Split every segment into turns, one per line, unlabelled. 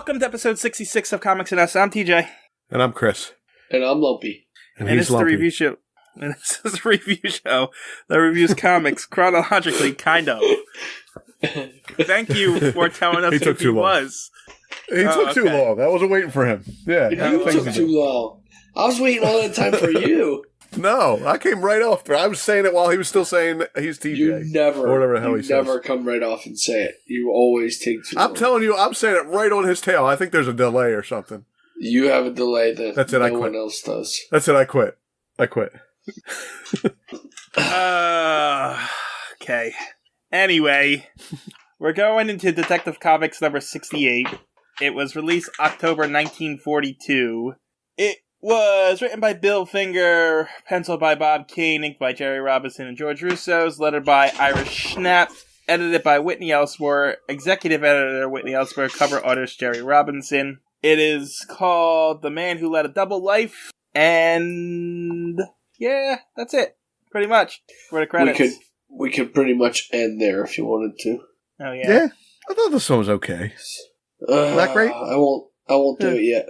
Welcome to episode 66 of Comics and Us. I'm TJ.
And I'm Chris.
And I'm Lumpy.
And
this
he's Lumpy.
is the review show. And this is a review show that reviews comics chronologically, kind of. Thank you for telling us who he was.
He took too long. I wasn't waiting for him. Yeah.
You took too long. I was waiting all that time for you.
No, I came right off. But I was saying it while he was still saying he's TJ.
You never,
or whatever the hell he says.
never come right off and say it. You always take too long.
I'm telling you, I'm saying it right on his tail. I think there's a delay or something.
You have a delay that
That's it,
no
I quit.
one else does.
That's it, I quit.
Okay. Anyway, we're going into Detective Comics number 68. It was released October 1942. It was written by Bill Finger, penciled by Bob Kane, inked by Jerry Robinson and George Russo's, lettered by Irish Schnapp, edited by Whitney Elsworth, executive editor Whitney Elsworth, cover artist Jerry Robinson. It is called The Man Who Led a Double Life, and yeah, that's it, pretty much, for the credits.
We could pretty much end there if you wanted to.
Oh yeah.
Yeah, I thought this one was okay. Not great?
I won't do it yet.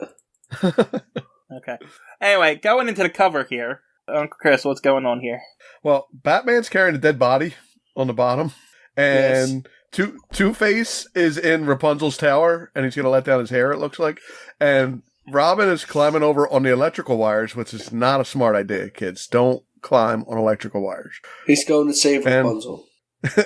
Okay. Anyway, going into the cover here. Uncle Chris, what's going on here?
Well, Batman's carrying a dead body on the bottom, and Two-Face is in Rapunzel's tower, and he's going to let down his hair, it looks like. And Robin is climbing over on the electrical wires, which is not a smart idea, kids. Don't climb on electrical wires.
He's going to save Rapunzel.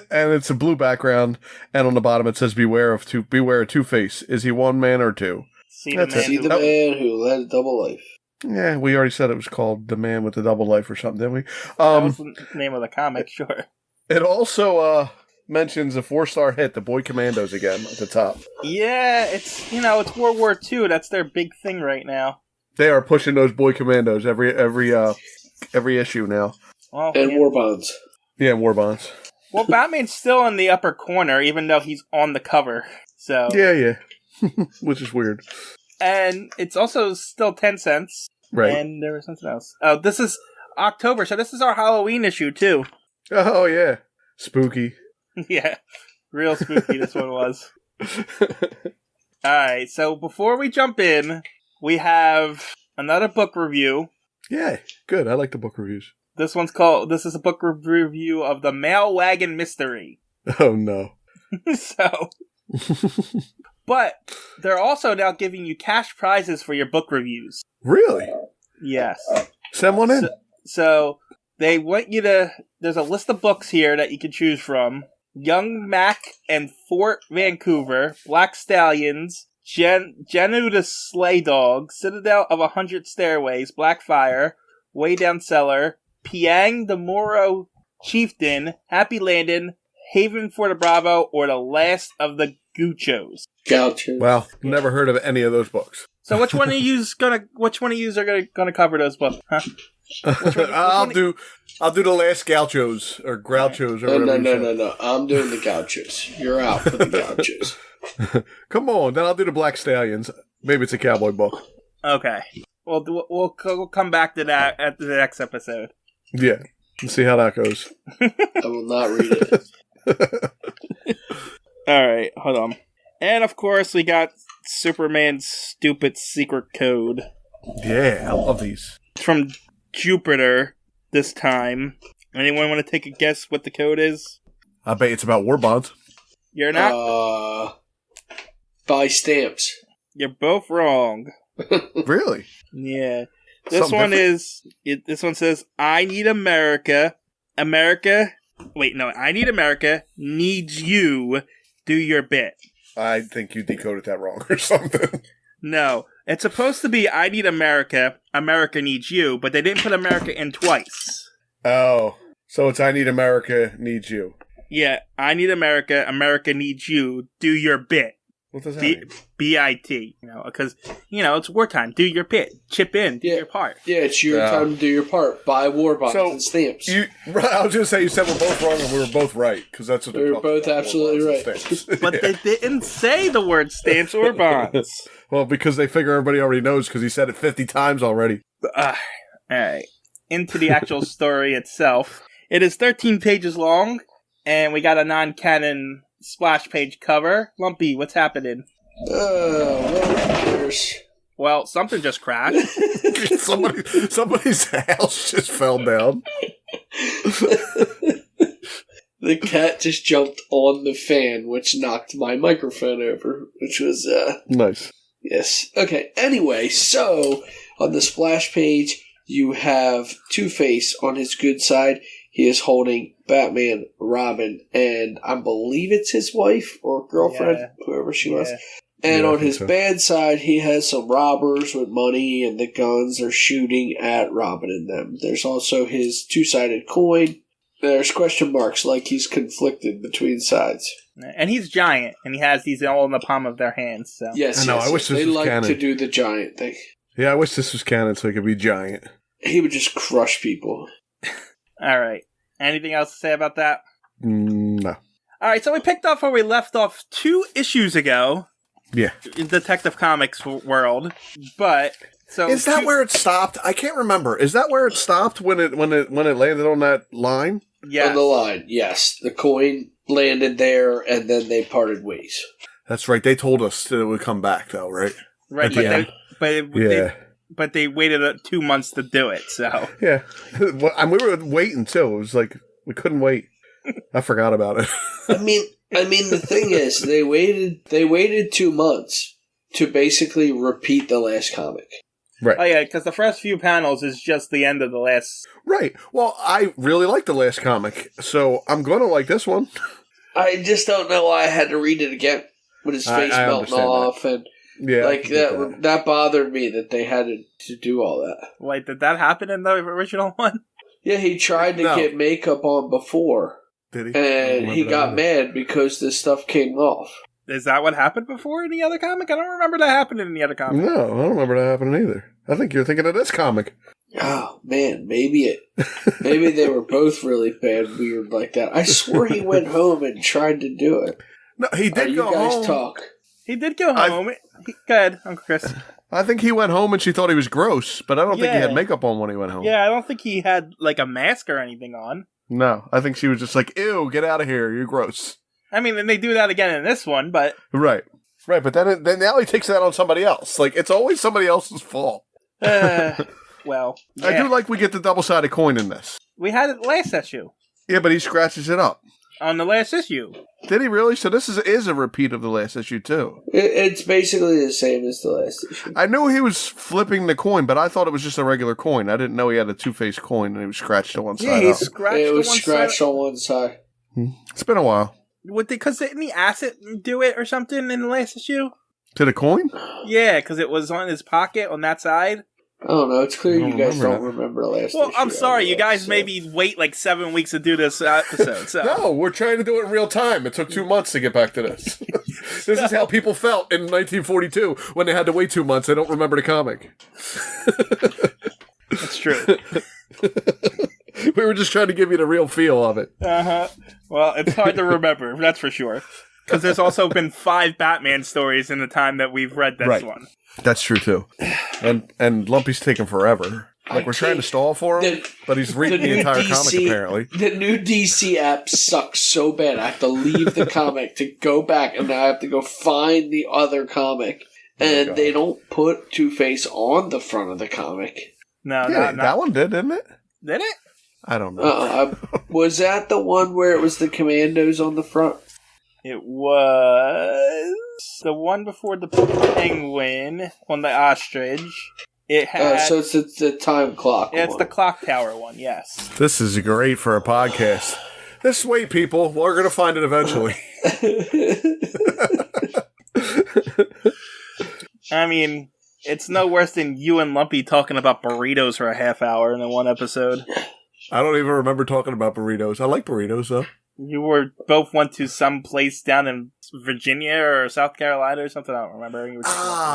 And it's a blue background, and on the bottom it says, beware of Two-Face. Is he one man or two?
See the man who led a double life.
Yeah, we already said it was called The Man with the Double Life or something, didn't we?
That was the name of the comic, sure.
It also mentions a 4-star hit, the Boy Commandos again, at the top.
Yeah, it's World War II. That's their big thing right now.
They are pushing those Boy Commandos every issue now.
Well, and war bonds.
Yeah, war bonds.
Well, Batman's still in the upper corner, even though he's on the cover. So
yeah. Which is weird.
And it's also still 10 cents.
Right.
And there was something else. Oh, this is October, so this is our Halloween issue, too.
Oh, yeah. Spooky.
Yeah. Real spooky this one was. Alright, so before we jump in, we have another book review.
Yeah, good. I like the book reviews.
This is a book review of The Mail Wagon Mystery.
Oh, no.
But they're also now giving you cash prizes for your book reviews.
Really?
Yes.
Send one in.
So they want you to... There's a list of books here that you can choose from. Young Mac and Fort Vancouver, Black Stallions, Janu the Sleigh Dog, Citadel of 100 Stairways, Blackfire, Way Down Cellar, Piang the Moro Chieftain, Happy Landing, Haven for the Bravo, or The Last of the Gauchos.
Well, never heard of any of those books.
So which one of you are gonna cover those books? Huh?
I'll do The Last Gauchos or Grouchos or whatever.
No. I'm doing the Gauchos. You're out for the Gauchos.
Come on, then I'll do the Black Stallions. Maybe it's a cowboy book.
Okay. Well, we'll come back to that at the next episode.
Yeah. Let's see how that goes.
I will not read it.
Alright, hold on. And of course, we got Superman's stupid secret code.
Yeah, I love these.
It's from Jupiter this time. Anyone want to take a guess what the code is?
I bet it's about war bonds.
You're not?
Buy stamps.
You're both wrong.
Really?
Yeah. This one says, I need America. I need America needs you. Do your bit.
I think you decoded that wrong or something.
No. It's supposed to be, I need America. America needs you. But they didn't put America in twice.
Oh. So it's I need America needs you.
Yeah. I need America. America needs you. Do your bit.
What does that mean?
B-I-T. Because, it's wartime. Do your bit. Chip in. Do your part.
Yeah, it's your time to do your part. Buy war bonds and stamps.
I was going to say, you said we're both wrong and we were both right. Because that's what
we were both absolutely right.
But they didn't say the word stamps or bonds.
Well, because they figure everybody already knows because he said it 50 times already.
All right. Into the actual story itself. It is 13 pages long, and we got a non-canon splash page cover. Lumpy, what's happening? Well, something just crashed.
Somebody's house just fell down.
The cat just jumped on the fan, which knocked my microphone over, which was,
nice.
Yes. Okay, anyway, so, on the splash page, you have Two-Face on his good side. He is holding Batman, Robin, and I believe it's his wife or girlfriend, whoever she was. And on his bad side, he has some robbers with money, and the guns are shooting at Robin and them. There's also his two-sided coin. There's question marks, like he's conflicted between sides.
And he's giant, and he has these all in the palm of their hands. So.
Yes,
I wish
they
this was
like
canon.
to do the giant thing.
Yeah, I wish this was canon so he could be giant.
He would just crush people.
All right. Anything else to say about that?
No.
All right, so we picked up where we left off 2 issues ago.
Yeah.
In Detective Comics world, but so
is that where it stopped? I can't remember. Is that where it stopped when it landed on that line?
Yeah,
on the line. Yes, the coin landed there, and then they parted ways.
That's right. They told us that it would come back, though, right?
Right, but they waited 2 months to do it. So
yeah, and we were waiting too. It was like we couldn't wait. I forgot about it.
I mean, the thing is, they waited 2 months to basically repeat the last comic.
Right.
Oh yeah, because the first few panels is just the end of the last.
Right. Well, I really liked the last comic, so I'm going to like this one.
I just don't know why I had to read it again with his face melting off, and that bothered me that they had to do all that.
Wait, did that happen in the original one?
Yeah, he tried to get makeup on before.
Did he?
And he got mad because this stuff came off.
Is that what happened before in the other comic? I don't remember that happening in the other comic.
No, I don't remember that happening either. I think you're thinking of this comic.
Oh, man, maybe they were both really bad, weird like that. I swore he went home and tried to do it.
No, he did go home.
You guys talk.
He did go home. Go ahead, Uncle Chris.
I think he went home and she thought he was gross, but I don't think he had makeup on when he went home.
Yeah, I don't think he had like a mask or anything on.
No, I think she was just like, ew, get out of here, you're gross.
I mean, and they do that again in this one, but...
Right, but then now he takes that on somebody else. Like, it's always somebody else's fault.
Well, yeah.
I do like we get the double-sided coin in this.
We had it last issue.
Yeah, but he scratches it up.
On the last issue.
Did he really? So this is a repeat of the last issue, too.
It's basically the same as the last issue.
I knew he was flipping the coin, but I thought it was just a regular coin. I didn't know he had a two-faced coin and he was scratched to one side.
Yeah, he scratched
it was scratched on one side.
It's been a while.
Because didn't he acid do it or something in the last issue?
To the coin?
Yeah, because it was on his pocket on that side.
I don't know. It's clear you guys don't remember the last issue.
Well, I'm sorry. You guys maybe wait like 7 weeks to do this episode. So.
No, we're trying to do it in real time. It took 2 months to get back to this. This is how people felt in 1942 when they had to wait 2 months. They don't remember the comic.
That's true.
We were just trying to give you the real feel of it.
Uh-huh. Well, it's hard to remember, that's for sure. Because there's also been 5 Batman stories in the time that we've read this one.
That's true, too. And Lumpy's taking forever. Like, we're trying to stall for him, but he's reading the entire comic, apparently.
The new DC app sucks so bad. I have to leave the comic to go back, and I have to go find the other comic. And they don't put Two-Face on the front of the comic.
No,
yeah, that one did, didn't it?
Did it?
I don't know.
Was that the one where it was the commandos on the front?
It was the one before the penguin on the ostrich. It had.
So it's the time clock.
It's the clock tower one. Yes.
This is great for a podcast. This way, people. We're going to find it eventually.
I mean, it's no worse than you and Lumpy talking about burritos for a half hour in the one episode.
I don't even remember talking about burritos. I like burritos, though.
You both went to some place down in Virginia or South Carolina or something. I don't remember.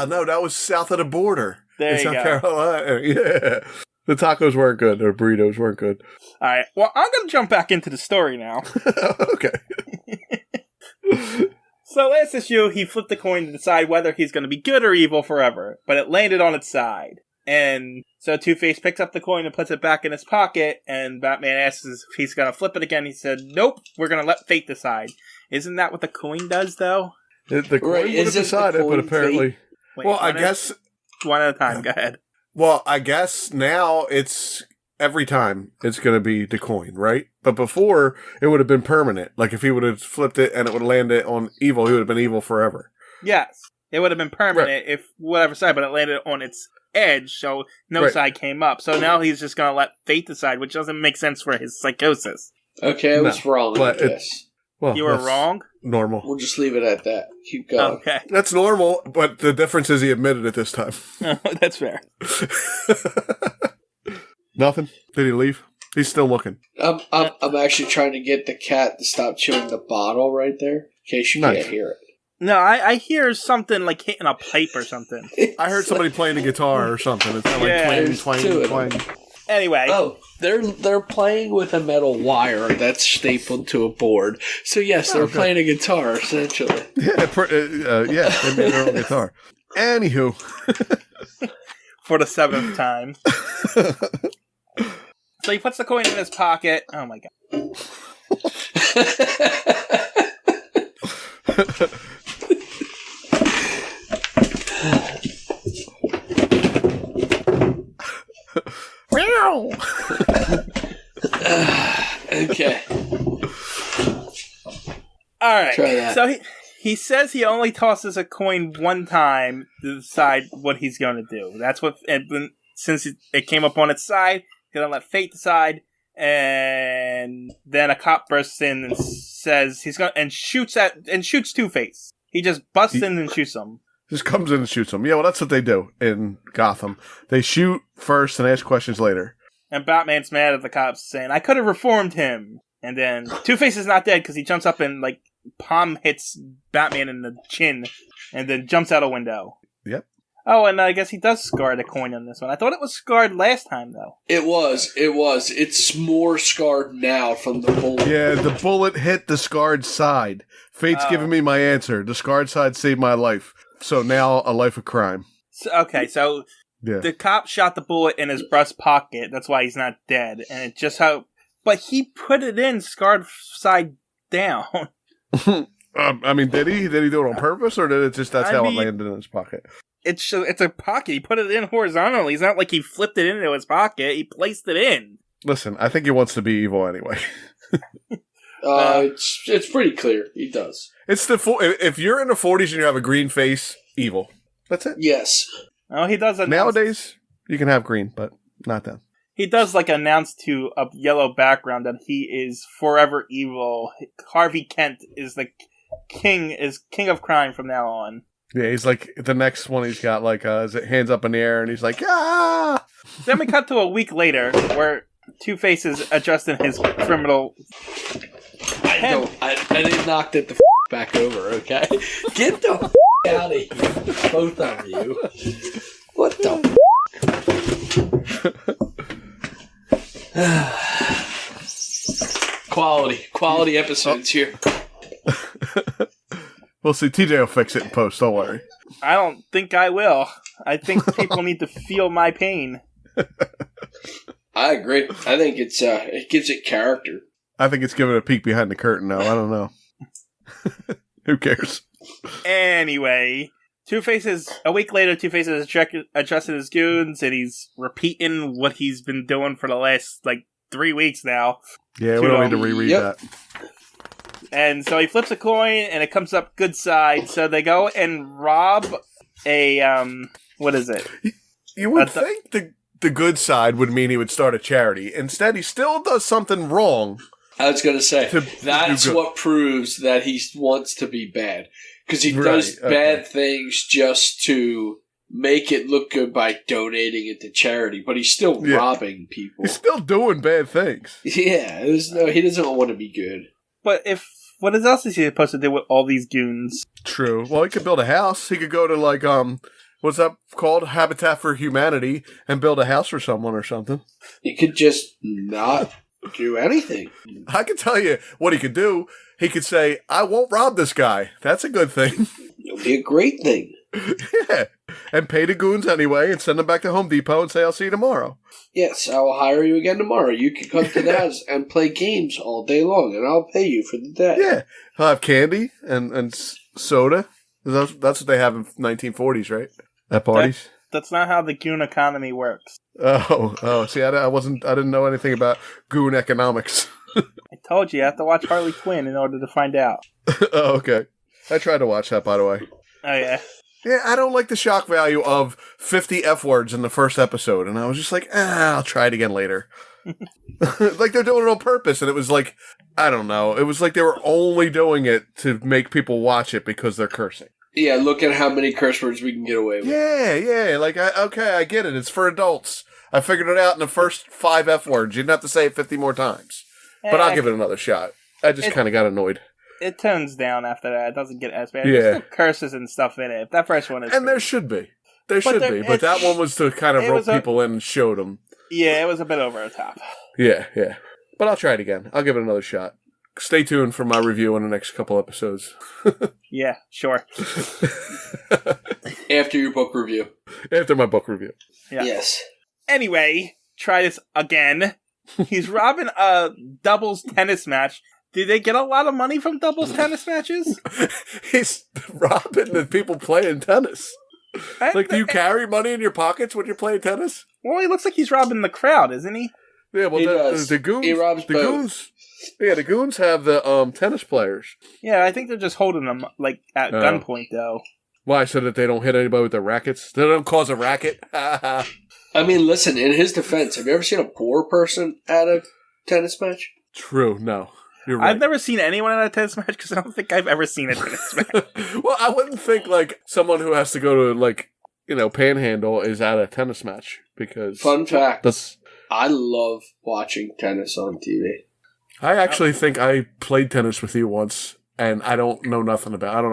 No, that was south of the border.
There you
go.
South
Carolina. Yeah. The tacos weren't good. Or burritos weren't good.
All right. Well, I'm going to jump back into the story now.
Okay.
So last issue, he flipped the coin to decide whether he's going to be good or evil forever. But it landed on its side. And so Two-Face picks up the coin and puts it back in his pocket, and Batman asks if he's going to flip it again. He said, nope, we're going to let fate decide. Isn't that what the coin does, though?
The coin would have decided, but apparently...
Wait,
well, I guess...
One at a time, go ahead.
Well, I guess now it's... Every time it's going to be the coin, right? But before, it would have been permanent. Like, if he would have flipped it and it would have landed on evil, he would have been evil forever.
Yes. It would have been permanent if whatever side, but it landed on its edge, so no side came up. So now he's just going to let fate decide, which doesn't make sense for his psychosis.
Okay, I was wrong, I guess.
Well,
you were wrong?
Normal.
We'll just leave it at that. Keep going.
Okay.
That's normal, but the difference is he admitted it this time.
Oh, that's fair.
Nothing? Did he leave? He's still looking.
I'm actually trying to get the cat to stop chewing the bottle right there, in case you can't hear it.
No, I hear something like hitting a pipe or something.
I heard somebody playing a guitar or something. It's like twang.
Anyway.
Oh, they're playing with a metal wire that's stapled to a board. So yes, they're playing a guitar, essentially.
Yeah, they made their own guitar. Anywho.
For the 7th time. So he puts the coin in his pocket. Oh my god.
Okay.
Alright.
Try that.
So he says he only tosses a coin one time to decide what he's going to do. That's what, and since it came up on its side, he's going to let fate decide. And then a cop bursts in and says he's going and shoots Two-Face. He just busts in and shoots him.
Just comes in and shoots him. Yeah, well, that's what they do in Gotham. They shoot first and ask questions later.
And Batman's mad at the cops, saying, "I could have reformed him." And then Two-Face is not dead because he jumps up and like palm hits Batman in the chin, and then jumps out a window.
Yep.
Oh, and I guess he does scar the coin on this one. I thought it was scarred last time, though.
It was. It's more scarred now from the bullet.
Yeah, the bullet hit the scarred side. Fate's giving me my answer. The scarred side saved my life. So now a life of crime.
So the cop shot the bullet in his breast pocket. That's why he's not dead. And it just but he put it in scarred side down.
I mean, did he? Did he do it on purpose, or did it just it landed in his pocket?
It's a pocket. He put it in horizontally. It's not like he flipped it into his pocket. He placed it in.
Listen, I think he wants to be evil anyway.
It's pretty clear. He does.
It's if you're in the 40s and you have a green face, evil. That's it.
Yes.
Oh, he does.
Nowadays, you can have green, but not then.
He does announce to a yellow background that he is forever evil. Harvey Kent is king of crime from now on.
Yeah, he's like the next one. He's got his hands up in the air, and he's like, ah.
Then we cut to a week later, where Two-Face is adjusting his criminal.
I didn't knock that the back over. Okay, get the out of here, both of you. What the? Quality episodes here.
We'll see. TJ will fix it in post. Don't worry.
I don't think I will. I think people need to feel my pain.
I agree. I think it gives it character.
I think it's giving a peek behind the curtain now. I don't know. Who cares?
Anyway, a week later, Two-Face has adjusted his goons, and he's repeating what he's been doing for the last 3 weeks now.
Yeah, we don't need to reread that.
And so he flips a coin, and it comes up good side. So they go and rob a what is it?
You would think the good side would mean he would start a charity. Instead, he still does something wrong.
I was going to say, that's what proves that he wants to be bad. Because he does bad things just to make it look good by donating it to charity. But he's still robbing people.
He's still doing bad things.
Yeah, he doesn't want to be good.
But what else is he supposed to do with all these goons?
True. Well, he could build a house. He could go to what's that called? Habitat for Humanity, and build a house for someone or something.
He could just not do anything.
I can tell you what he could do. He could say, "I won't rob this guy." That's a good thing.
It'll be a great thing.
Yeah. and pay the goons anyway and send them back to Home Depot and say, I'll see you tomorrow.
Yes, I will hire you again tomorrow. You can come to the house and play games all day long, and I'll pay you for the day.
Yeah. He'll have candy and soda. That's what they have in 1940s, right? At parties.
That's not how the goon economy works.
Oh. See, I didn't know anything about goon economics.
I told you, you have to watch Harley Quinn in order to find out.
Oh, okay. I tried to watch that, by the way.
Oh, yeah.
Yeah, I don't like the shock value of 50 F words in the first episode, and I was just like, I'll try it again later. Like they're doing it on purpose, and it was like, I don't know, it was like they were only doing it to make people watch it because they're cursing.
Yeah, look at how many curse words we can get away with.
Yeah, like, I get it, it's for adults. I figured it out in the first 5 F words. You didn't have to say it 50 more times. But I'll give it another shot. I just kind of got annoyed.
It tones down after that. It doesn't get as bad.
Yeah.
There's still curses and stuff in it. That first one is...
And there should be. But that one was to kind of rope people in and show them.
Yeah, it was a bit over the top.
Yeah. But I'll try it again. I'll give it another shot. Stay tuned for my review in the next couple episodes.
Yeah, sure.
After your book review.
After my book review.
Yeah.
Yes.
Anyway, try this again. He's robbing a doubles tennis match. Do they get a lot of money from doubles tennis matches?
He's robbing the people playing tennis. Like, do you carry money in your pockets when you're playing tennis?
Well, he looks like he's robbing the crowd, isn't he?
Yeah, well, the goons.
He robs
the
both.
goons. Yeah, the goons have the tennis players.
Yeah, I think they're just holding them like at gunpoint, though.
Why? So that they don't hit anybody with their rackets? They don't cause a racket?
I mean, listen, in his defense, have you ever seen a poor person at a tennis match?
True, no. You're right.
I've never seen anyone at a tennis match because I don't think I've ever seen a tennis match.
Well, I wouldn't think, like, someone who has to go to, like, Panhandle is at a tennis match because...
Fun fact.
That's...
I love watching tennis on TV.
I actually think I played tennis with you once, and I don't know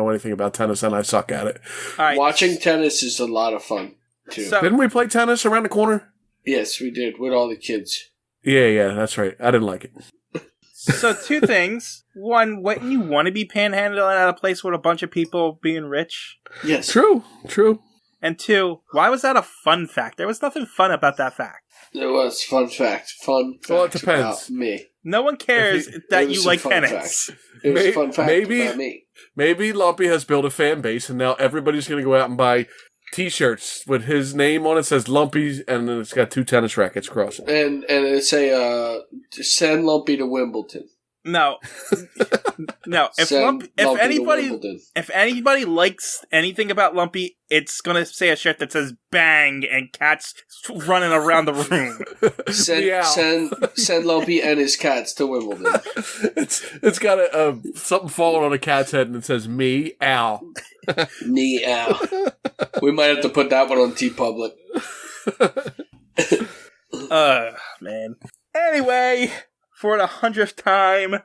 anything about tennis, and I suck at it.
All right.
Watching tennis is a lot of fun, too.
Didn't we play tennis around the corner?
Yes, we did, with all the kids.
Yeah, that's right. I didn't like it.
So 2 things. One, wouldn't you want to be panhandling at a place with a bunch of people being rich?
Yes.
True.
And 2, why was that a fun fact? There was nothing fun about that fact.
It was fun fact. Well,
it depends.
About me.
No one cares that you like tennis.
It was a fun fact about me.
Maybe Lumpy has built a fan base, and now everybody's going to go out and buy T-shirts with his name on it. Says Lumpy, and then it's got 2 tennis rackets across it.
And it say, send Lumpy to Wimbledon.
No. If anybody likes anything about Lumpy, it's gonna say a shirt that says "bang" and cats running around the room.
Send Lumpy and his cats to Wimbledon.
It's got something falling on a cat's head and it says "me ow."
Me ow. We might have to put that one on TeePublic.
Man. Anyway, for the 100th time,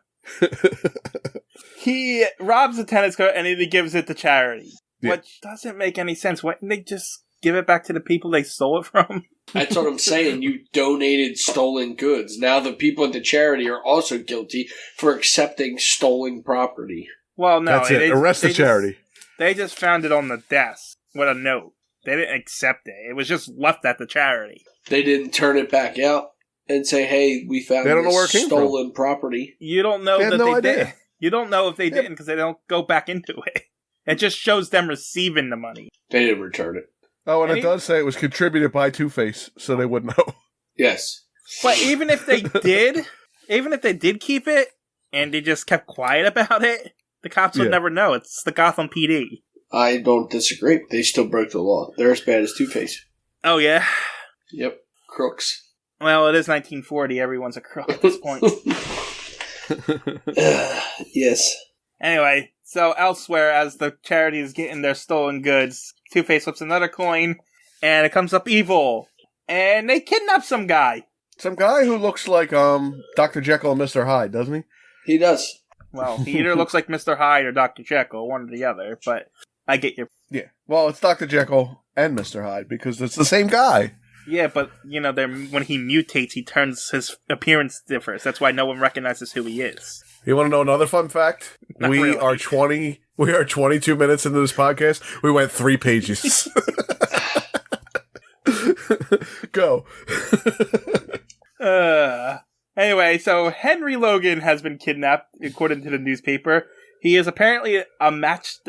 he robs a tennis court and he gives it to charity. Yeah. Which doesn't make any sense. Why didn't they just give it back to the people they stole it from?
That's what I'm saying. You donated stolen goods. Now the people at the charity are also guilty for accepting stolen property.
Well, no.
That's it. Arrest the charity.
They just found it on the desk with a note. They didn't accept it. It was just left at the charity. They
didn't turn it back out and say, hey, we found this stolen property.
You don't know that they did. You don't know if they didn't because they don't go back into it. It just shows them receiving the money.
They didn't return it.
Oh, and it does say it was contributed by Two-Face, so they would know.
Yes.
But even if they did keep it, and they just kept quiet about it, the cops would never know. It's the Gotham PD.
I don't disagree. They still broke the law. They're as bad as Two-Face.
Oh, yeah?
Yep. Crooks.
Well, it is 1940. Everyone's a crook at this point.
Yes.
Anyway, so elsewhere, as the charity is getting their stolen goods, Two-Face flips another coin, and it comes up evil. And they kidnap some guy.
Some guy who looks like Dr. Jekyll and Mr. Hyde, doesn't he?
He does.
Well, he either looks like Mr. Hyde or Dr. Jekyll, one or the other, but I get your...
Yeah, well, it's Dr. Jekyll and Mr. Hyde, because it's the same guy.
Yeah, but, when he mutates, his appearance differs. That's why no one recognizes who he is.
You want to know another fun fact? We are 22 minutes into this podcast. We went 3 pages. Go.
Anyway, so Henry Logan has been kidnapped, according to the newspaper. He is apparently a match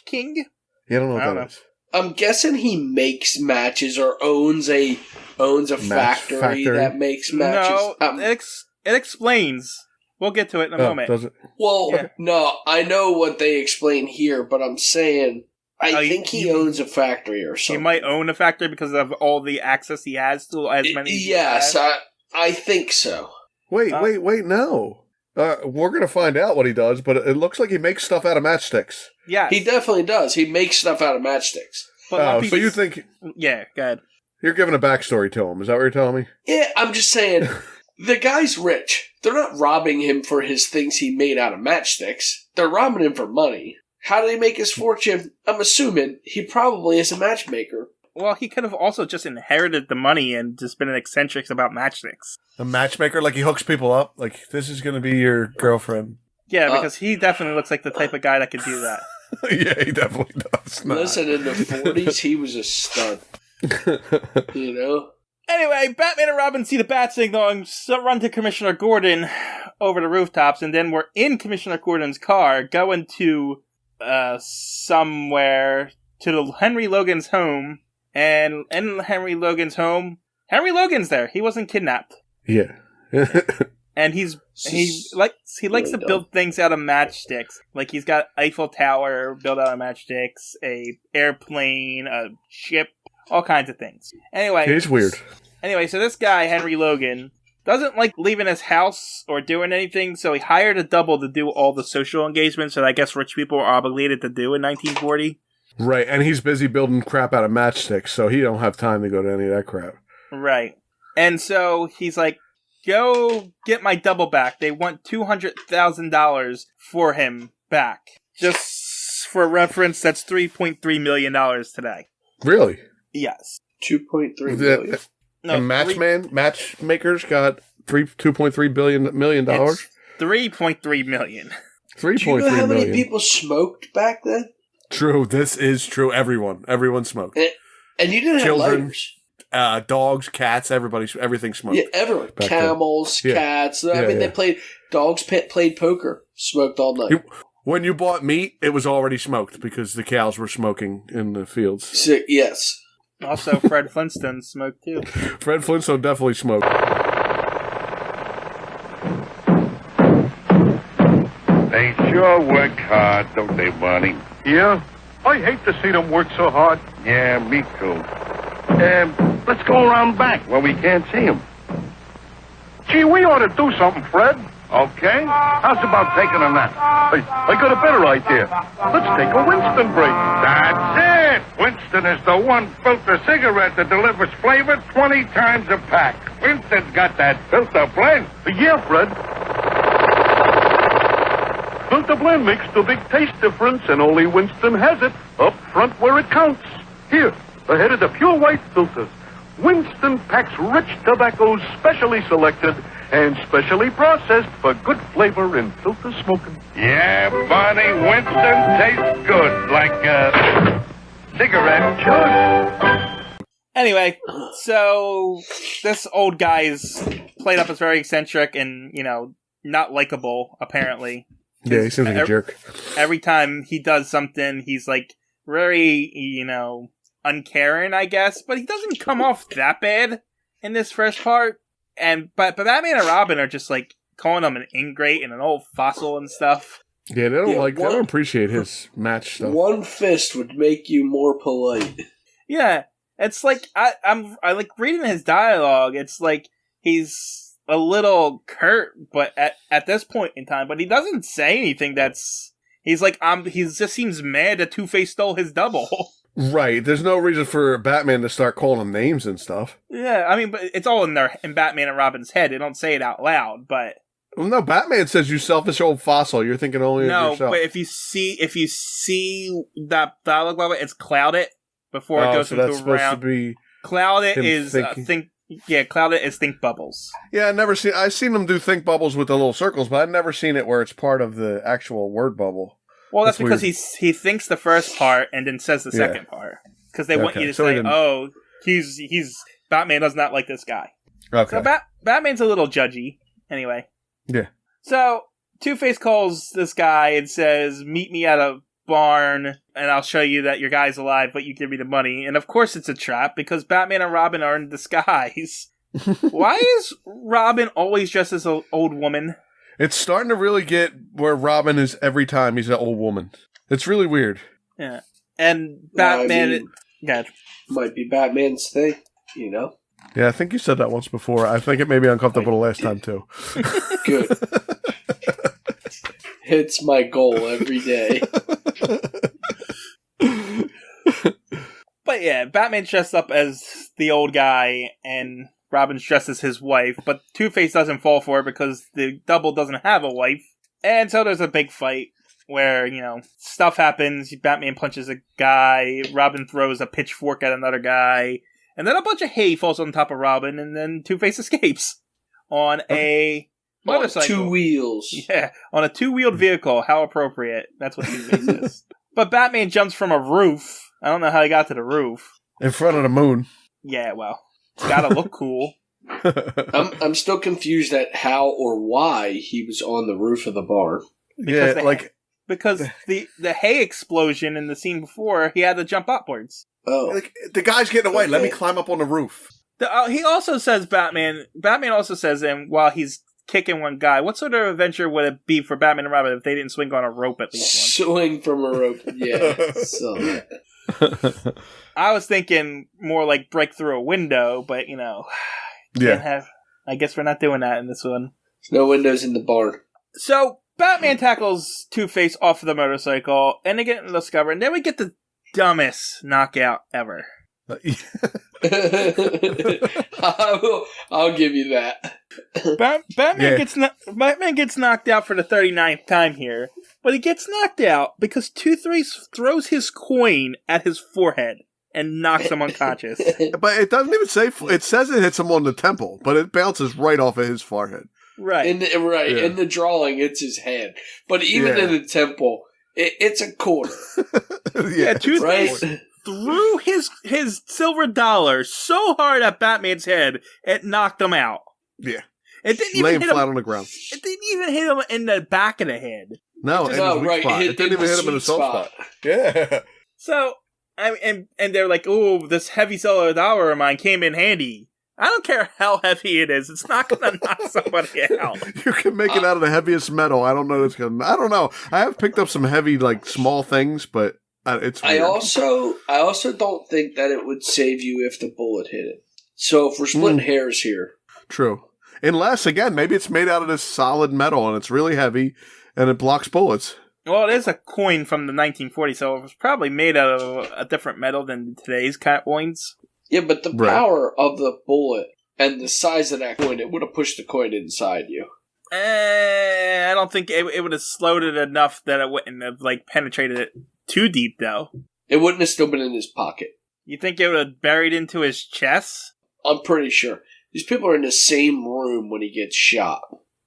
king.
Yeah, I don't know what that is.
I'm guessing he makes matches or owns a factory that makes matches.
No, it explains. We'll get to it in a moment.
Does it?
Well, yeah. No, I know what they explain here, but I'm saying I think he owns a factory or something.
He might own a factory because of all the access he has to as many.
Yes, I think so.
Wait, no. We're going to find out what he does, but it looks like he makes stuff out of matchsticks.
Yeah.
He definitely does. He makes stuff out of matchsticks.
But
so you think...
Yeah, go ahead.
You're giving a backstory to him. Is that what you're telling me?
Yeah, I'm just saying, the guy's rich. They're not robbing him for his things he made out of matchsticks. They're robbing him for money. How did he make his fortune? I'm assuming he probably is a matchmaker.
Well, he could have also just inherited the money and just been an eccentric about matchsticks.
A matchmaker? Like he hooks people up? Like, this is going to be your girlfriend.
Yeah, because he definitely looks like the type of guy that could do that.
Yeah, he definitely does.
Listen, in the 40s, he was a stud. You know?
Anyway, Batman and Robin see the bat signal and run to Commissioner Gordon over the rooftops, and then we're in Commissioner Gordon's car going to somewhere to the Henry Logan's home. And in Henry Logan's home, Henry Logan's there. He wasn't kidnapped.
Yeah.
And he likes to build things out of matchsticks. Like he's got Eiffel Tower built out of matchsticks, a airplane, a ship, all kinds of things. Anyway,
it's weird.
Anyway, so this guy Henry Logan doesn't like leaving his house or doing anything, so he hired a double to do all the social engagements that I guess rich people were obligated to do in 1940.
Right, and he's busy building crap out of matchsticks, so he don't have time to go to any of that crap.
Right. And so he's like, go get my double back. They want $200,000 for him back. Just for reference, that's $3.3 million today.
Really?
Yes.
2.3 million.
No, matchmakers got $2.3 million.
It's $3.3 million.
Do you know how many people smoked back then?
True, this is true. Everyone smoked.
And you didn't have lighters.
Dogs, cats, everything smoked.
Yeah, everyone. Camels, cats. I mean, they played poker, smoked all night.
When you bought meat, it was already smoked because the cows were smoking in the fields.
So, yes.
Also, Fred Flintstone smoked too.
Fred Flintstone definitely smoked.
They sure work hard, don't they, Barney?
Yeah? I hate to see them work so hard.
Yeah, me too. Let's go around back where we can't see them.
Gee, we ought to do something, Fred.
Okay. How's about taking a nap?
I got a better idea. Let's take a Winston break.
That's it! Winston is the one filter cigarette that delivers flavor 20 times a pack. Winston's got that filter blend.
Yeah, Fred. Filter blend makes the big taste difference, and only Winston has it up front where it counts. Here, ahead of the pure white filters. Winston packs rich tobaccos specially selected and specially processed for good flavor in filter smoking.
Yeah, Barney, Winston tastes good, like a cigarette should.
Anyway, so this old guy's played up as very eccentric and, not likable, apparently.
Yeah, he seems like a jerk.
Every time he does something, he's like very, uncaring, I guess, but he doesn't come off that bad in this first part. But Batman and Robin are just like calling him an ingrate and an old fossil and stuff.
Yeah, they don't appreciate his match stuff.
One fist would make you more polite.
Yeah, it's like I like reading his dialogue. It's like he's a little curt, but at this point in time, but he doesn't say anything he's he just seems mad that Two-Face stole his double.
Right, there's no reason for Batman to start calling him names and stuff.
Yeah, I mean, but it's all in Batman and Robin's head. They don't say it out loud, but...
Well, no, Batman says, "You selfish old fossil." You're thinking only of yourself.
No, but if you see that dialogue bubble, it's clouded before it goes into
that's supposed
round.
To be
clouded is clouded is think bubbles.
Yeah, I've seen them do think bubbles with the little circles, but I've never seen it where it's part of the actual word bubble.
Well, that's because he thinks the first part and then says the second part. Because they want you to say, he's Batman does not like this guy.
Okay.
So Batman's a little judgy. Anyway.
Yeah.
So Two-Face calls this guy and says, "Meet me at a barn, and I'll show you that your guy's alive, but you give me the money." And of course it's a trap, because Batman and Robin are in disguise. Why is Robin always dressed as an old woman?
It's starting to really get where Robin is every time he's an old woman. It's really weird.
Yeah. And Batman...
Might be Batman's thing, you know?
Yeah, I think you said that once before. I think it made me uncomfortable the last time, too.
Good. It's my goal every day.
But yeah, Batman's dressed up as the old guy, and Robin's dressed as his wife, but Two-Face doesn't fall for it because the double doesn't have a wife. And so there's a big fight where, stuff happens. Batman punches a guy, Robin throws a pitchfork at another guy, and then a bunch of hay falls on top of Robin, and then Two-Face escapes on a motorcycle.
On 2 wheels.
Yeah, on a 2-wheeled vehicle. How appropriate. That's what Two-Face is. But Batman jumps from a roof. I don't know how he got to the roof.
In front of the moon.
Yeah, well, it's gotta look cool.
I'm still confused at how or why he was on the roof of the barn.
Because the hay explosion in the scene before, he had to jump upwards.
Oh,
the guy's getting away. Okay. Let me climb up on the roof.
He also says Batman also says, and while he's kicking one guy, what sort of adventure would it be for Batman and Robin if they didn't swing on a rope at least once?
Swing from a rope, yeah. So.
I was thinking more like break through a window, but I guess we're not doing that in this one.
There's no windows in the barn.
So Batman tackles Two-Face off of the motorcycle, and they get into the cover, and then we get the dumbest knockout ever.
I'll give you that.
Batman gets knocked out for the 39th time here, but he gets knocked out because Two-Face throws his coin at his forehead and knocks him unconscious.
But it doesn't even say. It says it hits him on the temple, but it bounces right off of his forehead.
Right.
In the drawing, it's his head. But even in the temple, it's a quarter.
Two-Face threw his silver dollar so hard at Batman's head, it knocked him out.
Yeah.
It didn't even
hit him flat on the ground.
It didn't even hit him in the back of the head.
No, it didn't even hit him in the soft spot. Yeah.
So, and they're like, "Oh, this heavy silver dollar of mine came in handy." I don't care how heavy it is; it's not going to knock somebody out.
You can make it out of the heaviest metal. I don't know. I don't know. I have picked up some heavy, small things, but it's weird.
I also don't think that it would save you if the bullet hit it. So if we're splitting hairs here,
true. Unless again, maybe it's made out of this solid metal and it's really heavy and it blocks bullets.
Well, it is a coin from the 1940s, so it was probably made out of a different metal than today's coins.
Yeah, but the power of the bullet and the size of that coin, it would have pushed the coin inside you.
I don't think it would have slowed it enough that it wouldn't have penetrated it too deep, though.
It wouldn't have still been in his pocket.
You think it would have buried into his chest?
I'm pretty sure. These people are in the same room when he gets shot.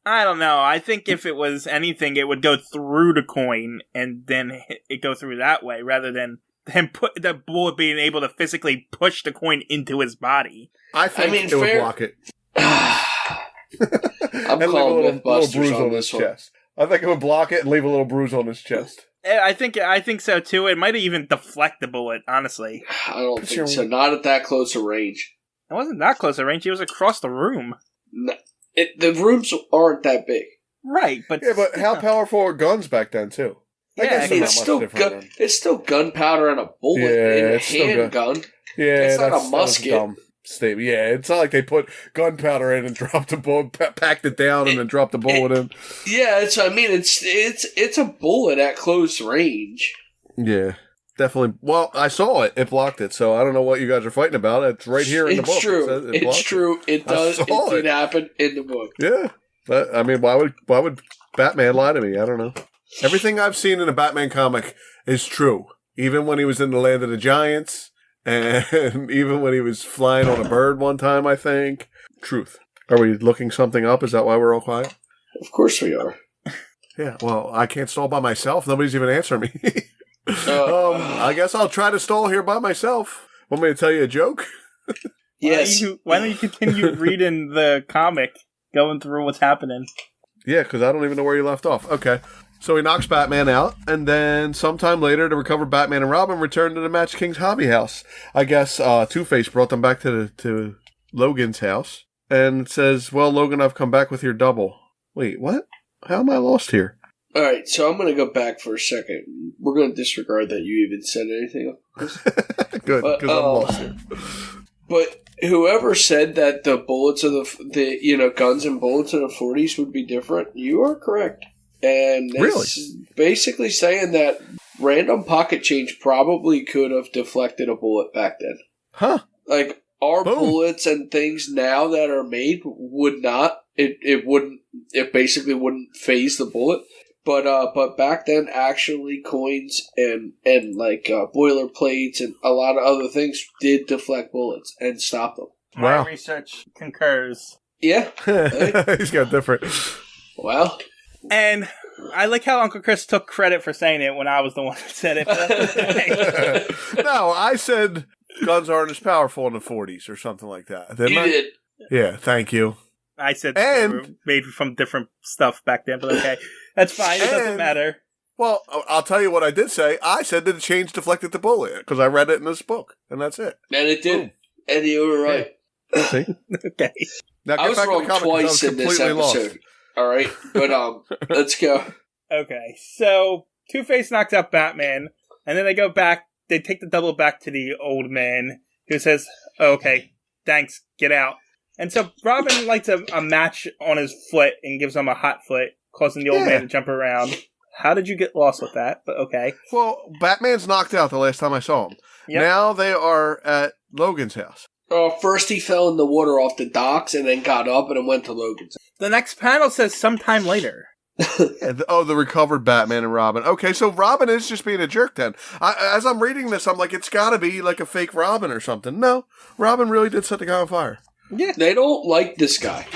I don't know. I think if it was anything, it would go through the coin and then it go through that way, rather than him put the bullet being able to physically push the coin into his body.
I think it would block it.
I'm calling Mythbusters on this one.
Chest. I think it would block it and leave a little bruise on his chest.
I think so too. It might even deflect the bullet, honestly.
I don't think so. Not at that close a range.
It wasn't that close a range. It was across the room.
No, the rooms aren't that big.
Right, but...
Yeah, but how powerful were guns back then, too?
It's still gunpowder and a bullet in a handgun.
Yeah,
it's not a musket.
That's a dumb statement. Yeah, it's not like they put gunpowder in and dropped the bullet, packed it down, and then dropped the bullet in.
Yeah, it's a bullet at close range.
Yeah. Definitely. Well, I saw it. It blocked it. So I don't know what you guys are fighting about. It's right here in the book.
It's true. It does. It did happen in the book.
Yeah. But, I mean, why would Batman lie to me? I don't know. Everything I've seen in a Batman comic is true. Even when he was in the Land of the Giants, and even when he was flying on a bird one time, I think. Truth. Are we looking something up? Is that why we're all quiet?
Of course we are.
Yeah. Well, I can't stall by myself. Nobody's even answering me. I guess I'll try to stall here by myself. Want me to tell you a joke?
Yes.
Why don't you continue reading the comic, going through what's happening?
Yeah, because I don't even know where you left off. Okay. So he knocks Batman out, and then sometime later, to recover, Batman and Robin return to the Match King's hobby house. I guess Two-Face brought them back to Logan's house, and it says, well, Logan, I've come back with your double. Wait, what? How am I lost here?
All right, so I'm going to go back for a second. We're going to disregard that you even said anything.
Good, because I'm lost here.
But whoever said that the bullets of the guns and bullets of the 40s would be different, you are correct. And it's basically saying that random pocket change probably could have deflected a bullet back then.
Huh.
Like, our
Boom.
bullets and things now that are made would not. It basically wouldn't phase the bullet. But back then, actually, coins and boiler plates and a lot of other things did deflect bullets and stop them.
Wow.
My research concurs.
Yeah.
He's got different.
Well.
And I like how Uncle Chris took credit for saying it when I was the one that said it.
No, I said guns aren't as powerful in the 40s or something like that. Didn't
You
I?
did.
Yeah, thank you.
I said they were made from different stuff back then, but okay. That's fine. It doesn't matter.
Well, I'll tell you what I did say. I said that the change deflected the bullet because I read it in this book, and that's it.
And it did.
Boom.
And you were right.
See?
Okay.
Now,
I was
back to the
wrong
comic 'cause
twice in this
completely
episode.
lost.
All right, but let's go.
Okay. So Two-Face knocks out Batman, and then they go back. They take the double back to the old man, who says, "Okay, thanks. Get out." And so Robin lights a match on his foot and gives him a hot foot, causing the old man to jump around. How did you get lost with that? But okay.
Well, Batman's knocked out the last time I saw him.
Yep.
Now they are at Logan's house.
First he fell in the water off the docks and then got up and then went to Logan's.
The next panel says sometime later.
The recovered Batman and Robin. Okay, so Robin is just being a jerk then. As I'm reading this, I'm like, it's got to be like a fake Robin or something. No, Robin really did set the guy on fire.
Yeah.
They don't like this guy.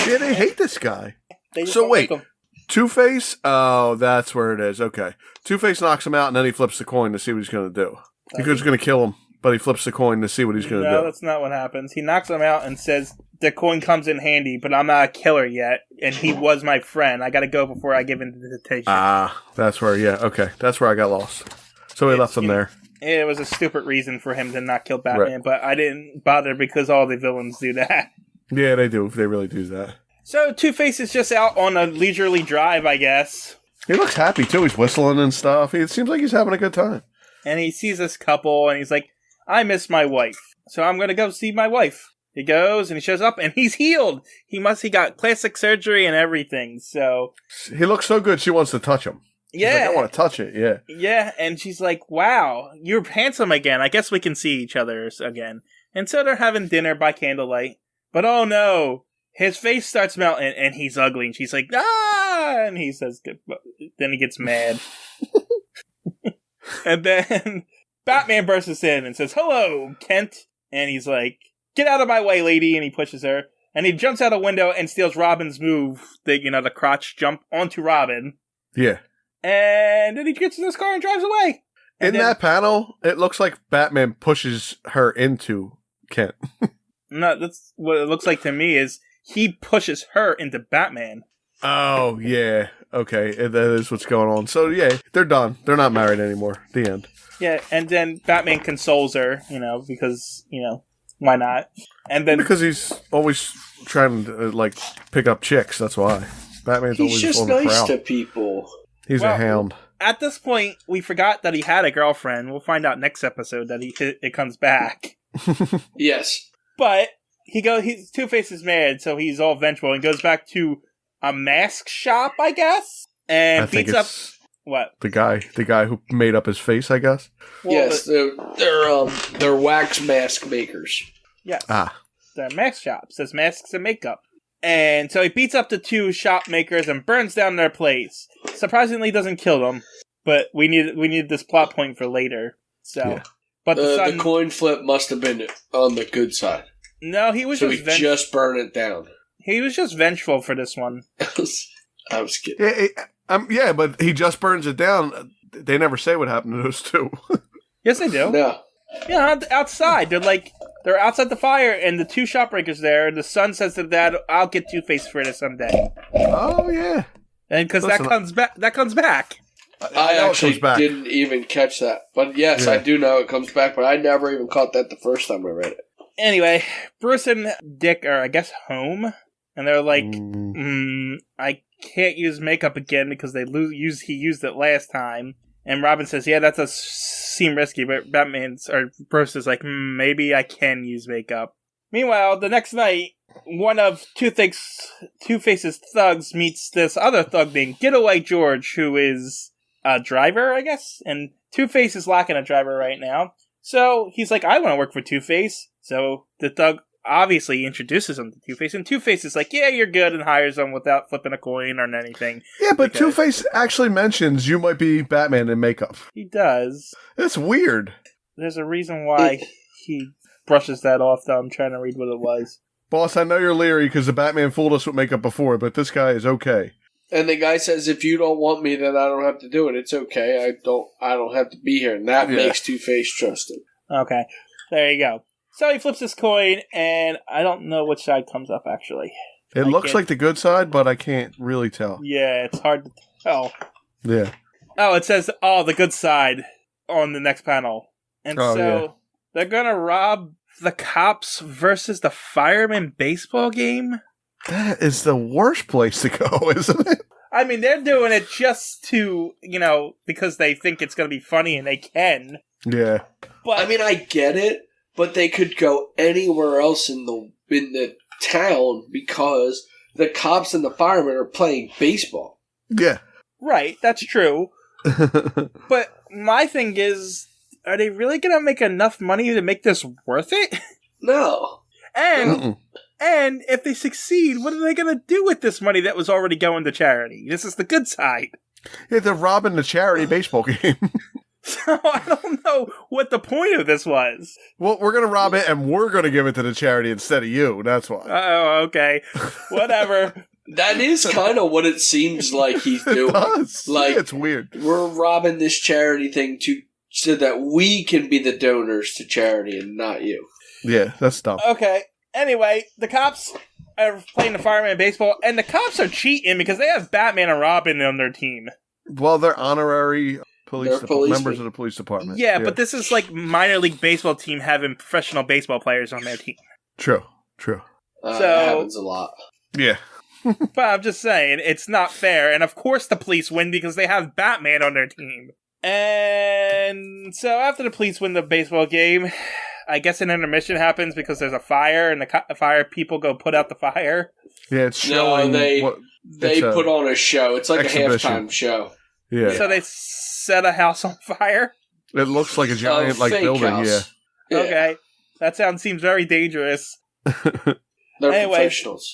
Yeah, they hate this guy.
They just
So
don't
wait,
like him.
Two-Face? Oh, that's where it is. Okay. Two-Face knocks him out and then he flips the coin to see what he's going to do. He was going to kill him, but he flips the coin to see what he's going to
No,
do.
that's not what happens. He knocks him out and says, the coin comes in handy, but I'm not a killer yet, and he was my friend. I gotta go before I give in to the temptation.
That's where, okay. That's where I got lost. So he left him there.
It was a stupid reason for him to not kill Batman, but I didn't bother because all the villains do that.
Yeah, they do. They really do that.
So Two-Face is just out on a leisurely drive, I guess.
He looks happy, too. He's whistling and stuff. It seems like he's having a good time.
And he sees this couple, and he's like, I miss my wife, so I'm gonna go see my wife. He goes, and he shows up, and he's healed! He got plastic surgery and everything, so...
He looks so good, she wants to touch him.
Yeah.
Like, I want to touch it, yeah.
Yeah, and she's like, wow, you're handsome again. I guess we can see each other again. And so they're having dinner by candlelight. But oh no, his face starts melting, and he's ugly, and she's like, ah! And he says, then he gets mad. And then Batman bursts in and says, hello, Kent. And he's like, get out of my way, lady. And he pushes her. And he jumps out a window and steals Robin's move, the crotch jump onto Robin.
Yeah.
And then he gets in his car and drives away. And
in that panel, it looks like Batman pushes her into Kent.
No, that's what it looks like to me is he pushes her into Batman.
Oh, yeah. Okay, that is what's going on. So, yeah, they're done. They're not married anymore. The end.
Yeah, and then Batman consoles her, because, why not? And then
Because he's always trying to, pick up chicks. That's why. Batman's
He's
always
just
on the
nice
prowl.
to people.
He's a hound.
At this point, we forgot that he had a girlfriend. We'll find out next episode that it comes back.
Yes.
But Two-Face is mad, so he's all vengeful and goes back to a mask shop, I guess, and
I think
beats up
it's
what?
the guy who made up his face, I guess.
Well,
Yes, they're wax mask makers.
Yes.
Ah.
The mask shop says masks and makeup. And so he beats up the two shop makers and burns down their place. Surprisingly, doesn't kill them, but we need this plot point for later. So,
Yeah.
But
The coin flip must have been on the good side.
No, he was
So
just
he just burned it down.
He was just vengeful for this one.
I was kidding.
Yeah, but he just burns it down. They never say what happened to those two.
Yes, they do.
No.
Yeah, outside they're like they're outside the fire, and the two shopbreakers there. And the son says to Dad, "I'll get Two-Face for this someday."
Oh yeah,
and because that comes back.
I actually didn't even catch that, but yes, I do know it comes back. But I never even caught that the first time I read it.
Anyway, Bruce and Dick are, I guess, home, and they're like, "I can't use makeup again because he used it last time." And Robin says, "Yeah, that does seem risky," but Bruce is like, "Maybe I can use makeup." Meanwhile, the next night, one of Two-Face's thugs meets this other thug named Getaway George, who is a driver, I guess? And Two-Face is lacking a driver right now. So he's like, "I want to work for Two-Face." So the thug obviously introduces him to Two-Face, and Two-Face is like, "Yeah, you're good," and hires him without flipping a coin or anything.
Yeah, but Two-Face actually mentions you might be Batman in makeup.
He does.
That's weird.
There's a reason why he brushes that off, though. I'm trying to read what it was.
Boss, I know you're leery because the Batman fooled us with makeup before, but this guy is okay.
And the guy says, "If you don't want me, then I don't have to do it. It's okay. I don't have to be here." And that makes Two-Face trust him.
Okay. There you go. So he flips his coin, and I don't know which side comes up, actually.
It looks like the good side, but I can't really tell.
Yeah, it's hard to tell.
Yeah.
Oh, it says, the good side on the next panel. And they're going to rob the cops versus the firemen baseball game?
That is the worst place to go, isn't it?
I mean, they're doing it just to, because they think it's going to be funny and they can.
Yeah.
But
I mean, I get it, but they could go anywhere else in the town because the cops and the firemen are playing baseball.
Yeah.
Right, that's true. But my thing is, are they really going to make enough money to make this worth it?
No.
And if they succeed, what are they going to do with this money that was already going to charity? This is the good side.
Yeah, they're robbing the charity baseball game.
So I don't know what the point of this was.
Well, we're going to rob it and we're going to give it to the charity instead of you. That's why.
Oh, okay. Whatever.
That is kind of what it seems like he's doing.
It does.
Like,
yeah, it's weird.
We're robbing this charity thing so that we can be the donors to charity and not you.
Yeah, that's dumb.
Okay. Anyway, the cops are playing the fireman baseball, and the cops are cheating because they have Batman and Robin on their team.
Well, they're honorary members of the police department.
Yeah, but this is like minor league baseball team having professional baseball players on their team.
True.
That happens a lot.
Yeah.
But I'm just saying, it's not fair. And of course the police win because they have Batman on their team. And so after the police win the baseball game, I guess an intermission happens because there's a fire and the fire people go put out the fire.
Yeah, it's showing.
No, they put on a show. It's like
exhibition.
a halftime show.
Yeah.
So they set a house on fire?
It looks like a giant building,
house.
Yeah.
Okay. That seems very dangerous.
They're professionals.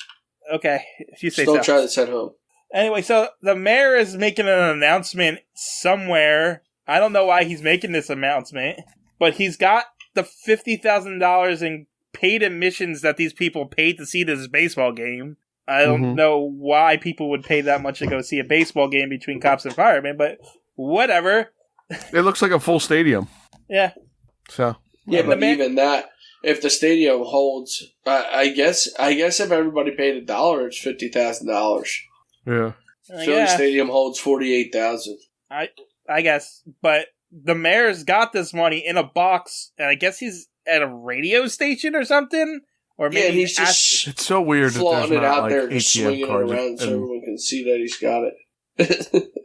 Okay, if you say
so.
so.
Don't try this at home.
Anyway, so the mayor is making an announcement somewhere. I don't know why he's making this announcement, but he's got the $50,000 in paid admissions that these people paid to see this baseball game. I don't know why people would pay that much to go see a baseball game between cops and firemen, but whatever.
It looks like a full stadium.
Yeah.
So.
Yeah, but even that, if the stadium holds, I guess if everybody paid $1, it's $50,000.
Yeah.
Philly Stadium holds 48,000.
I guess, but the mayor's got this money in a box, and I guess he's at a radio station or something. Or maybe
he's just
it's so weird
flaunting it out there,
just
swinging it around so everyone can see that he's got it.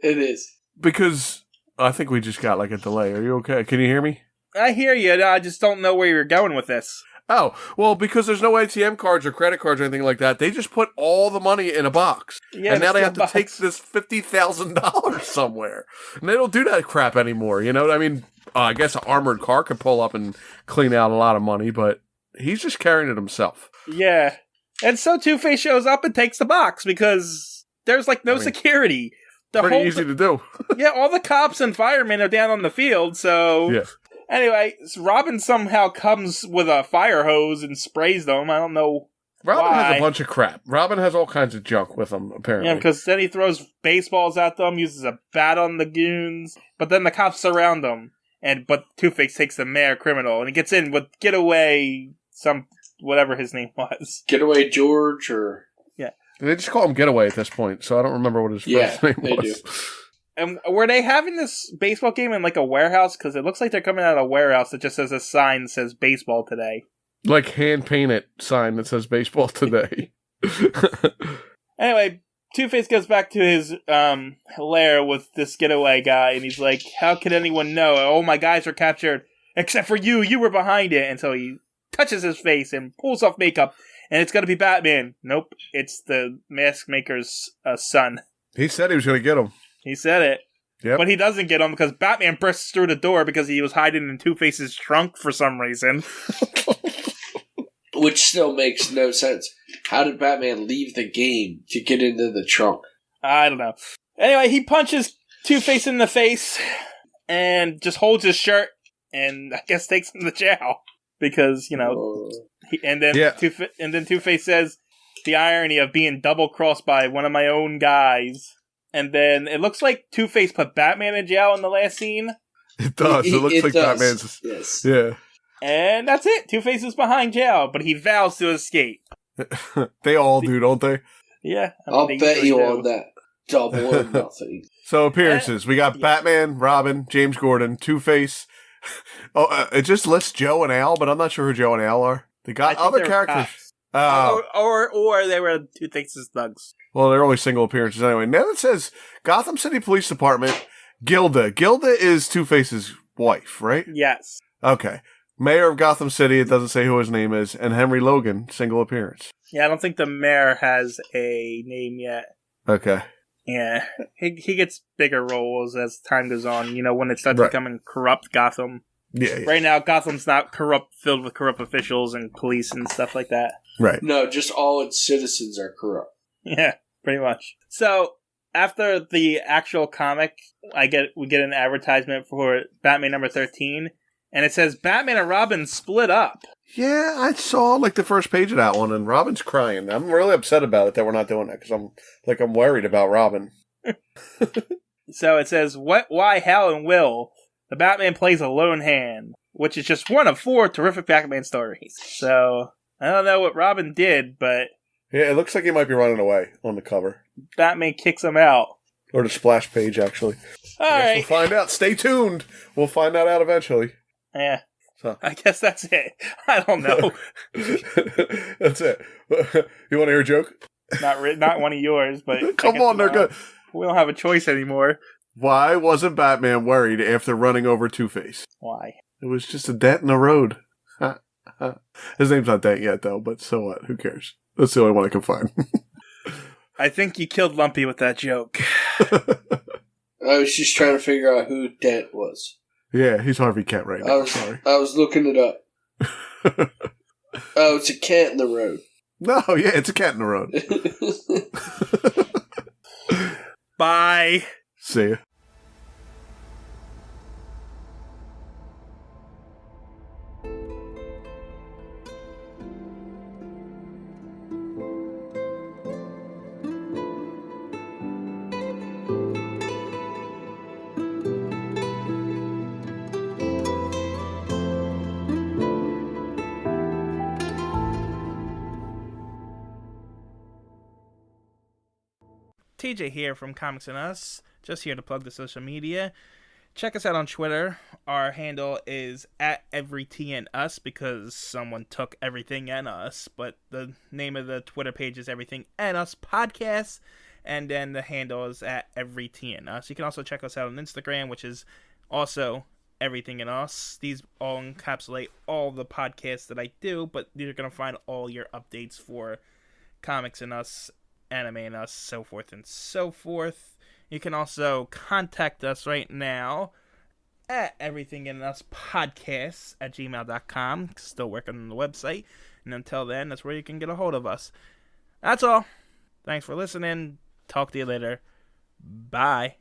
It is.
Because I think we just got a delay. Are you okay? Can you hear me?
I hear you. I just don't know where you're going with this.
Oh, well, because there's no ATM cards or credit cards or anything like that. They just put all the money in a box.
Yeah,
and now they have to take this $50,000 somewhere. And they don't do that crap anymore. You know what I mean? I guess an armored car could pull up and clean out a lot of money, but he's just carrying it himself.
Yeah. And so Two-Face shows up and takes the box because there's no security.
Pretty easy to do.
Yeah, all the cops and firemen are down on the field, so...
Yeah.
Anyway, Robin somehow comes with a fire hose and sprays them. I don't know
Robin
why.
has a bunch of crap. Robin has all kinds of junk with him, apparently.
Yeah, because then he throws baseballs at them, uses a bat on the goons, but then the cops surround them. But Two-Face takes the mayor criminal, and he gets in with Getaway whatever his name was.
Getaway George or...
They just call him Getaway at this point, so I don't remember what his first name
they
was.
do.
And were they having this baseball game in like a warehouse? Because it looks like they're coming out of a warehouse that just has a sign that says baseball today.
Like hand-painted sign that says baseball today.
Anyway, Two-Face goes back to his lair with this Getaway guy, and he's like, how could anyone know? All my guys were captured, except for you. You were behind it. And so he touches his face and pulls off makeup, and it's going to be Batman. Nope, it's the mask maker's son.
He said he was going to get him.
He said it.
Yep.
But he doesn't get him because Batman bursts through the door because he was hiding in Two-Face's trunk for some reason.
Which still makes no sense. How did Batman leave the game to get into the trunk?
I don't know. Anyway, he punches Two-Face in the face and just holds his shirt and I guess takes him to jail. Because, Two-Face says the irony of being double-crossed by one of my own guys. And then it looks like Two-Face put Batman in jail in the last scene.
It does. It looks like does. Batman's...
Yes.
Yeah.
And that's it. Two-Face is behind jail, but he vows to escape.
They all do, don't they?
Yeah.
I'll bet you on that. Double or nothing.
So appearances. We got Batman, Robin, James Gordon, Two-Face. It just lists Joe and Al, but I'm not sure who Joe and Al are. They got other characters.
Or they were Two-Face's thugs.
Well, they're only single appearances anyway. Now it says Gotham City Police Department, Gilda. Gilda is Two-Face's wife, right?
Yes.
Okay. Mayor of Gotham City, it doesn't say who his name is, and Henry Logan, single appearance.
Yeah, I don't think the mayor has a name yet.
Okay.
Yeah, he gets bigger roles as time goes on, when it starts becoming corrupt Gotham.
Yeah.
Right now, Gotham's not filled with corrupt officials and police and stuff like that.
Right.
No, just all its citizens are corrupt.
Yeah, pretty much. So, after the actual comic, we get an advertisement for Batman number 13, and it says Batman and Robin split up.
Yeah, I saw the first page of that one, and Robin's crying. I'm really upset about it that we're not doing that, because I'm worried about Robin.
So it says, what, why, how, and will. The Batman plays a lone hand, which is just one of 4 terrific Batman stories. So, I don't know what Robin did, but...
Yeah, it looks like he might be running away on the cover.
Batman kicks him out.
Or the splash page, actually.
All right.
We'll find out. Stay tuned. We'll find that out eventually.
Yeah.
So.
I guess that's it. I don't know.
That's it. You want to hear a joke?
Not one of yours, but...
Come on, they're good.
We don't have a choice anymore.
Why wasn't Batman worried after running over Two-Face?
Why?
It was just a dent in the road. His name's not Dent yet, though, but so what? Who cares? That's the only one I can find.
I
think you killed Lumpy with that joke.
I was just trying to figure out who Dent was.
Yeah, he's Harvey Kent right now.
I was looking it up. Oh, it's a cat in the road.
No, yeah, it's a cat in the road.
Bye.
See ya.
TJ here from Comics and Us, just here to plug the social media. Check us out on Twitter. Our handle is @EveryTNUs because someone took everything and us, but the name of the Twitter page is Everything and Us Podcast, and then the handle is @EveryTNUs. You can also check us out on Instagram, which is also Everything and Us. These all encapsulate all the podcasts that I do, but you're going to find all your updates for Comics and Us, Anime and Us, so forth and so forth. You can also contact us right now at everythinginuspodcasts@gmail.com. Still working on the website. And until then, that's where you can get a hold of us. That's all. Thanks for listening. Talk to you later. Bye.